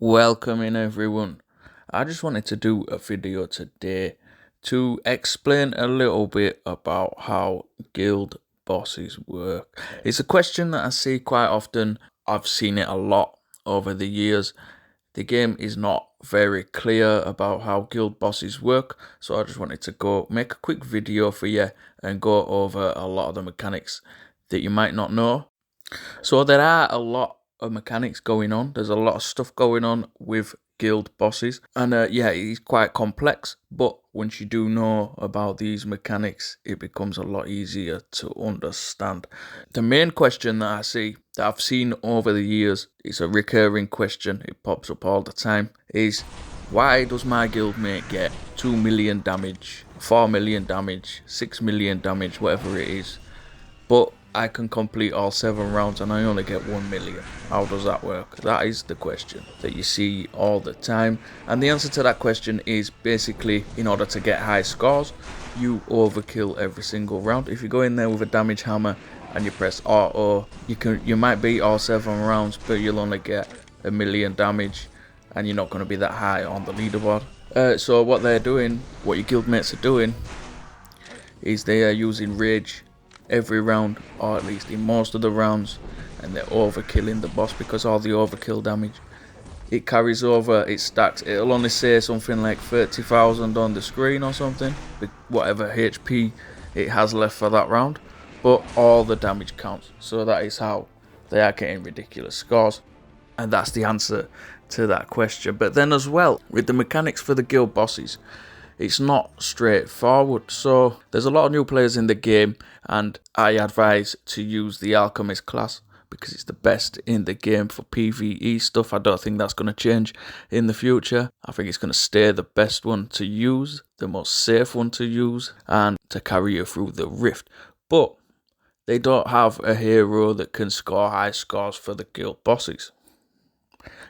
Welcome in everyone. I just wanted to do a video today to explain a little bit about how guild bosses work. It's a question that I see quite often. I've seen it a lot over the years. The game is not very clear about how guild bosses work, so I just wanted to go make a quick video for you and go over a lot of the mechanics that you might not know. So there are a lot of mechanics going on. There's a lot of stuff going on with guild bosses, and yeah, it's quite complex. But once you do know about these mechanics, it becomes a lot easier to understand. The main question that I see, that I've seen over the years, it's a recurring question. It pops up all the time. Is why does my guildmate get 2 million damage, 4 million damage, 6 million damage, whatever it is, but I can complete all 7 rounds and I only get 1 million. How does that work? That is the question that you see all the time. And the answer to that question is basically, in order to get high scores, you overkill every single round. If you go in there with a damage hammer and you press auto, you might beat all 7 rounds, but you'll only get 1 million damage and you're not going to be that high on the leaderboard. So what they're doing, what your guildmates are doing, is they are using rage every round, or at least in most of the rounds, and they're overkilling the boss because all the overkill damage, it carries over, it stacks. It'll only say something like 30,000 on the screen or something, whatever HP it has left for that round, but all the damage counts. So that is how they are getting ridiculous scores, and that's the answer to that question. But then as well, with the mechanics for the guild bosses, it's not straightforward. So there's a lot of new players in the game, and I advise to use the Alchemist class because it's the best in the game for PvE stuff. I don't think that's going to change in the future. I think it's going to stay the best one to use, the most safe one to use, and to carry you through the rift. But they don't have a hero that can score high scores for the guild bosses.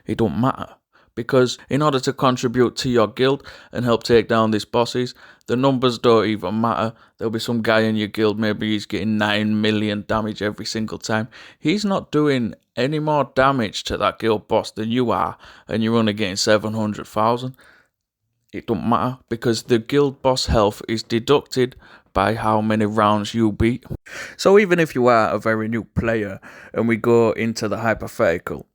It don't matter. Because in order to contribute to your guild and help take down these bosses, the numbers don't even matter. There'll be some guy in your guild, maybe he's getting 9 million damage every single time. He's not doing any more damage to that guild boss than you are, and you're only getting 700,000. It don't matter, because the guild boss health is deducted by how many rounds you beat. So even if you are a very new player and we go into the hypothetical,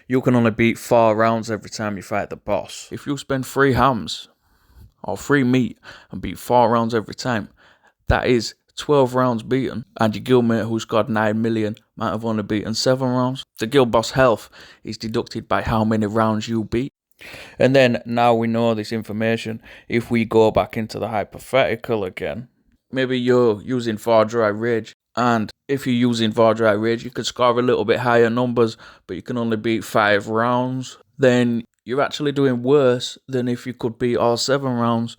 you can only beat 4 rounds every time you fight the boss. If you spend 3 hams or 3 meat and beat 4 rounds every time, that is 12 rounds beaten, and your guildmate who's got 9 million might have only beaten 7 rounds. The guild boss health is deducted by how many rounds you beat. And then, now we know this information, if we go back into the hypothetical again, maybe you're using 4 dry rage, and if you're using 4 dry rage, you could score a little bit higher numbers, but you can only beat 5 rounds. Then you're actually doing worse than if you could beat all 7 rounds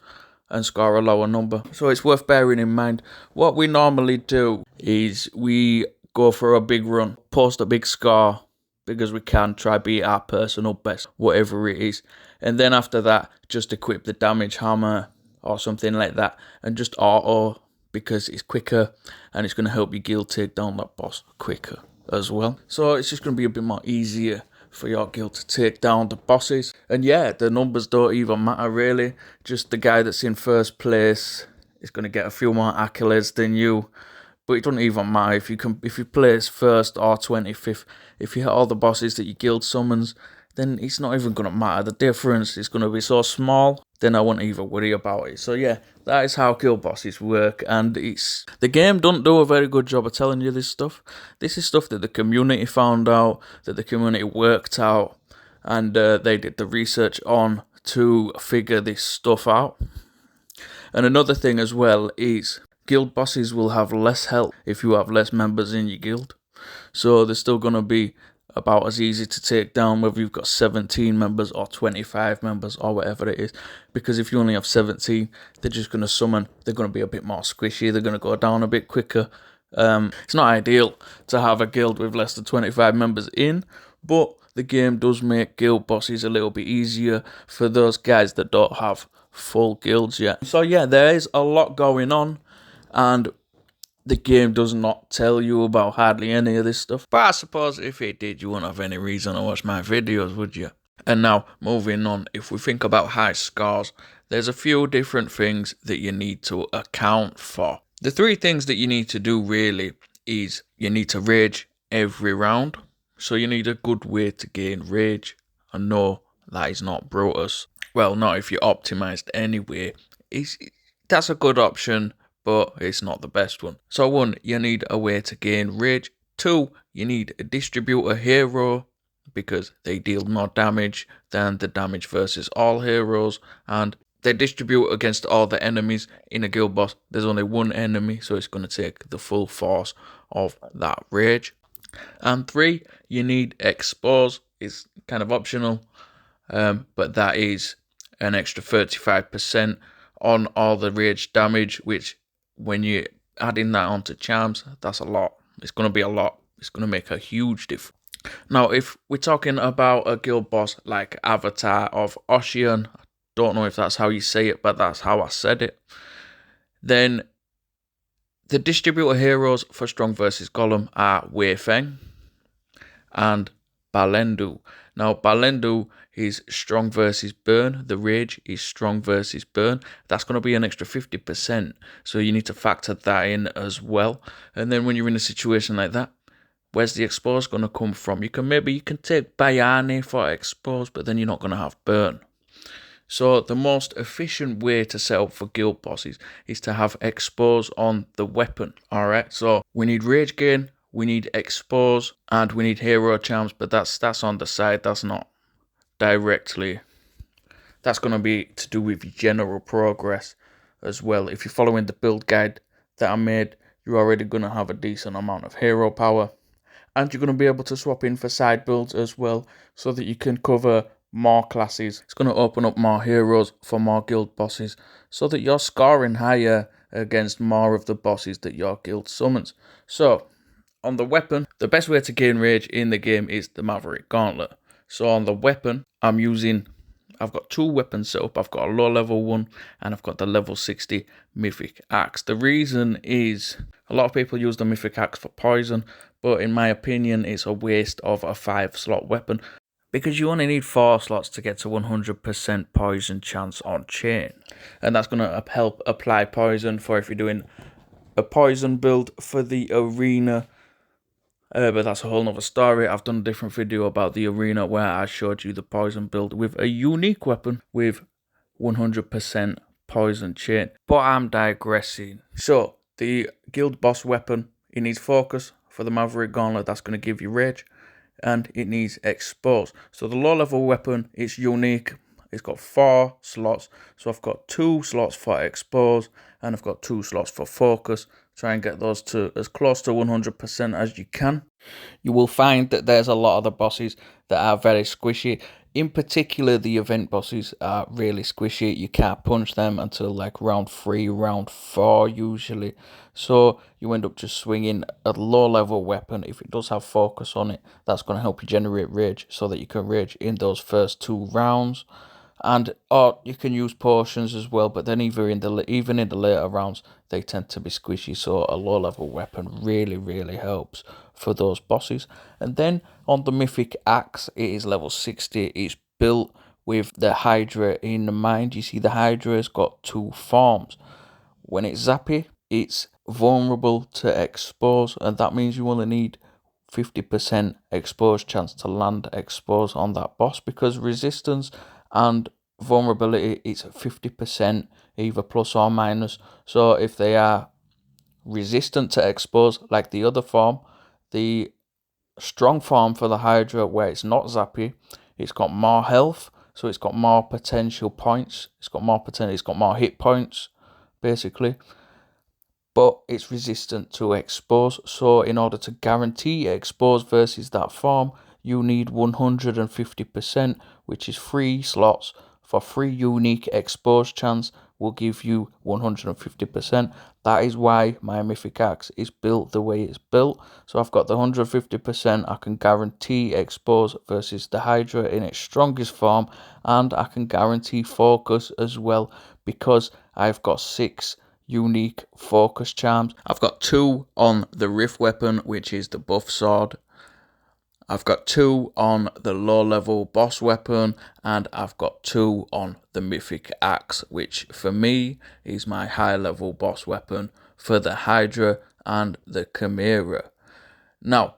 and score a lower number. So it's worth bearing in mind. What we normally do is we go for a big run, post a big score, big as we can, try beat our personal best, whatever it is. And then after that, just equip the damage hammer or something like that, and just auto, because it's quicker and it's going to help your guild take down that boss quicker as well. So it's just going to be a bit more easier for your guild to take down the bosses. And yeah, the numbers don't even matter really. Just the guy that's in first place is going to get a few more accolades than you. But it doesn't even matter if you place first or 25th. If you hit all the bosses that your guild summons, then it's not even going to matter. The difference is going to be so small, then I won't even worry about it. So yeah, that is how guild bosses work, and the game don't do a very good job of telling you this stuff. This is stuff that the community found out, that the community worked out, and they did the research on to figure this stuff out. And another thing as well is guild bosses will have less health if you have less members in your guild. So they're still going to be about as easy to take down whether you've got 17 members or 25 members or whatever it is. Because if you only have 17, they're just going to summon, they're going to be a bit more squishy, they're going to go down a bit quicker. It's not ideal to have a guild with less than 25 members in, but the game does make guild bosses a little bit easier for those guys that don't have full guilds yet. So yeah, there is a lot going on, and the game does not tell you about hardly any of this stuff. But I suppose if it did, you wouldn't have any reason to watch my videos, would you? And now, moving on, if we think about high scores, there's a few different things that you need to account for. The three things that you need to do really is you need to rage every round. So you need a good way to gain rage. And no, that is not Brutus. Well, not if you're optimized anyway. That's a good option, but it's not the best one. So 1, you need a way to gain rage. 2, you need a distributor hero, because they deal more damage than the damage versus all heroes, and they distribute against all the enemies. In a guild boss, there's only one enemy, so it's going to take the full force of that rage. And 3, you need expose. It's kind of optional, but that is an extra 35% on all the rage damage, which when you adding that onto charms, that's a lot. It's going to be a lot. It's going to make a huge difference. Now, if we're talking about a guild boss like Avatar of Ocean, I don't know if that's how you say it, but that's how I said it, then the distributor heroes for Strong versus Golem are Wei Feng and Balendu. Now, Balendu is Strong versus Burn. The Rage is Strong versus Burn. That's going to be an extra 50%, so you need to factor that in as well. And then when you're in a situation like that, where's the expose going to come from? You can take Bayani for expose, but then you're not going to have burn. So the most efficient way to set up for guild bosses is to have expose on the weapon. Alright, so we need rage gain, we need expose, and we need hero charms, but that's on the side. That's not directly. That's going to be to do with general progress as well. If you're following the build guide that I made, you're already going to have a decent amount of hero power. And you're going to be able to swap in for side builds as well, so that you can cover more classes. It's going to open up more heroes for more guild bosses, so that you're scoring higher against more of the bosses that your guild summons. So, on the weapon, the best way to gain rage in the game is the Maverick Gauntlet. So on the weapon, I've got 2 weapons set up. I've got a low level one, and I've got the level 60 Mythic Axe. The reason is a lot of people use the Mythic Axe for poison, but in my opinion, it's a waste of a 5-slot weapon, because you only need 4 slots to get to 100% poison chance on chain. And that's going to help apply poison for if you're doing a poison build for the arena. But that's a whole nother story. I've done a different video about the arena where I showed you the poison build with a unique weapon with 100% poison chain. But I'm digressing. So, the guild boss weapon, it needs focus for the Maverick Gauntlet. That's going to give you rage. And it needs expose. So the low level weapon is unique. It's got 4 slots. So I've got 2 slots for expose, and I've got 2 slots for focus. Try and get those to as close to 100% as you can. You will find that there's a lot of the bosses that are very squishy. In particular, the event bosses are really squishy. You can't punch them until like round 3, round 4 usually. So you end up just swinging a low level weapon. If it does have focus on it, that's going to help you generate rage, so that you can rage in those first 2 rounds. And or you can use potions as well, but then even in the later rounds, they tend to be squishy. So a low level weapon really helps for those bosses. And then on the Mythic Axe, it is level 60. It's built with the Hydra in mind. You see, the Hydra has got 2 forms. When it's zappy, it's vulnerable to expose, and that means you only need 50% expose chance to land expose on that boss, because resistance and vulnerability, it's 50% either plus or minus. So if they are resistant to expose like the other form, the strong form for the Hydra, where it's not zappy, it's got more health, so it's got more potential points, it's got more hit points basically, but it's resistant to expose. So in order to guarantee expose versus that form, you need 150%, which is 3 slots for 3 unique expose chance will give you 150%. That is why my Mythic Axe is built the way it's built. So I've got the 150%, I can guarantee expose versus the Hydra in its strongest form, and I can guarantee focus as well, because I've got 6 unique focus charms. I've got 2 on the Rift weapon, which is the buff sword, I've got 2 on the low level boss weapon, and I've got 2 on the mythic axe, which for me is my high level boss weapon for the Hydra and the Chimera. Now,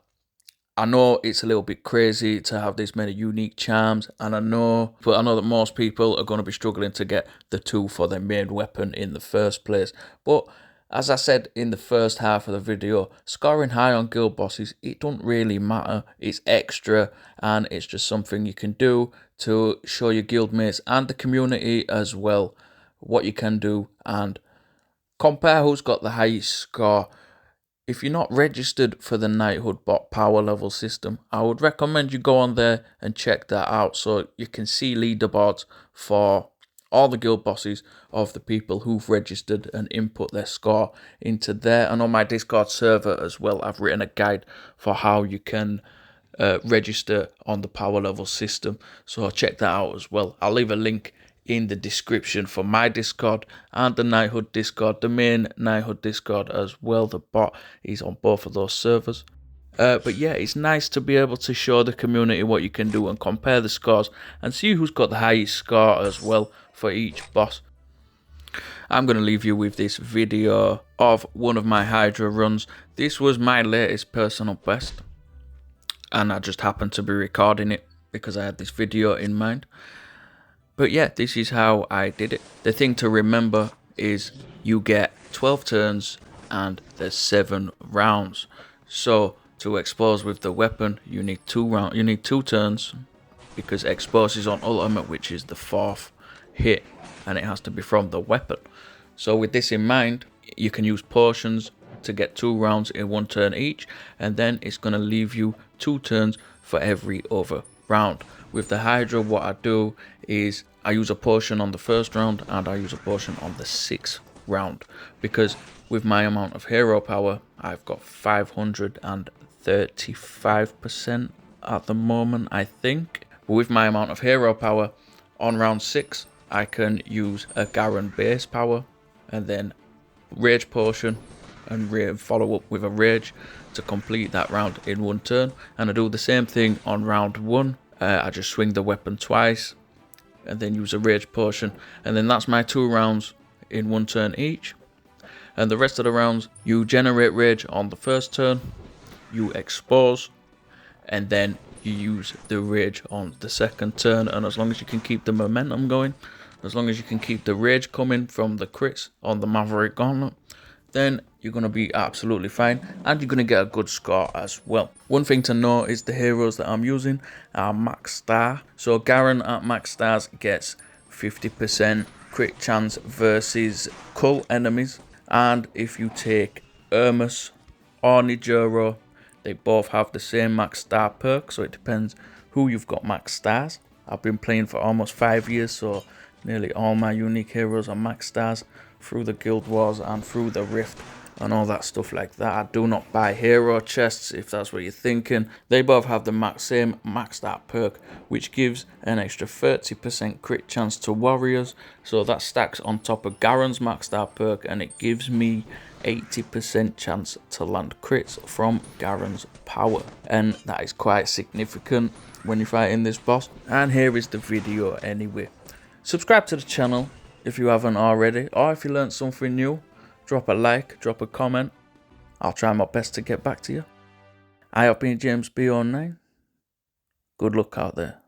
I know it's a little bit crazy to have this many unique charms, and I know that most people are going to be struggling to get the 2 for their main weapon in the first place. But as I said in the first half of the video, scoring high on guild bosses, it don't really matter. It's extra, and it's just something you can do to show your guild mates and the community as well what you can do and compare who's got the highest score. If you're not registered for the Knighthood Bot power level system, I would recommend you go on there and check that out so you can see leaderboards for all the guild bosses of the people who've registered and input their score into there. And on my Discord server as well, I've written a guide for how you can register on the power level system, so check that out as well. I'll leave a link in the description for my Discord and the Knighthood Discord, the main Knighthood Discord as well. The bot is on both of those servers. But yeah, it's nice to be able to show the community what you can do and compare the scores and see who's got the highest score as well for each boss. I'm going to leave you with this video of one of my Hydra runs. This was my latest personal best, and I just happened to be recording it because I had this video in mind. But yeah, this is how I did it. The thing to remember is you get 12 turns and there's 7 rounds. So to expose with the weapon, you need 2 turns, because expose is on ultimate, which is the 4th hit, and it has to be from the weapon. So with this in mind, you can use potions to get 2 rounds in 1 turn each, and then it's going to leave you 2 turns for every other round. With the Hydra, what I do is I use a potion on the first round and I use a potion on the 6th round, because with my amount of hero power, I've got 535% at the moment, I think. But with my amount of hero power, on round 6, I can use a Garen base power and then rage potion and follow up with a rage to complete that round in 1 turn. And I do the same thing on round 1. I just swing the weapon twice and then use a rage potion, and then that's my 2 rounds in 1 turn each. And the rest of the rounds, you generate rage on the first turn, you expose, and then you use the rage on the second turn. And as long as you can keep the momentum going, as long as you can keep the rage coming from the crits on the Maverick Gauntlet, then you're going to be absolutely fine, and you're going to get a good score as well. One thing to note is the heroes that I'm using are max star. So Garen at max stars gets 50% crit chance versus cult enemies, and if you take Hermes or Nijoro, they both have the same max star perk, so it depends who you've got max stars. I've been playing for almost 5 years, so nearly all my unique heroes are max stars through the guild wars and through the rift and all that stuff like that. I do not buy hero chests, if that's what you're thinking. They both have the same maxed out perk, which gives an extra 30% crit chance to warriors. So that stacks on top of Garen's maxed out perk, and it gives me 80% chance to land crits from Garen's power. And that is quite significant when you're fighting this boss. And here is the video anyway. Subscribe to the channel if you haven't already, or if you learned something new, drop a like, drop a comment. I'll try my best to get back to you. I have been James B09. Good luck out there.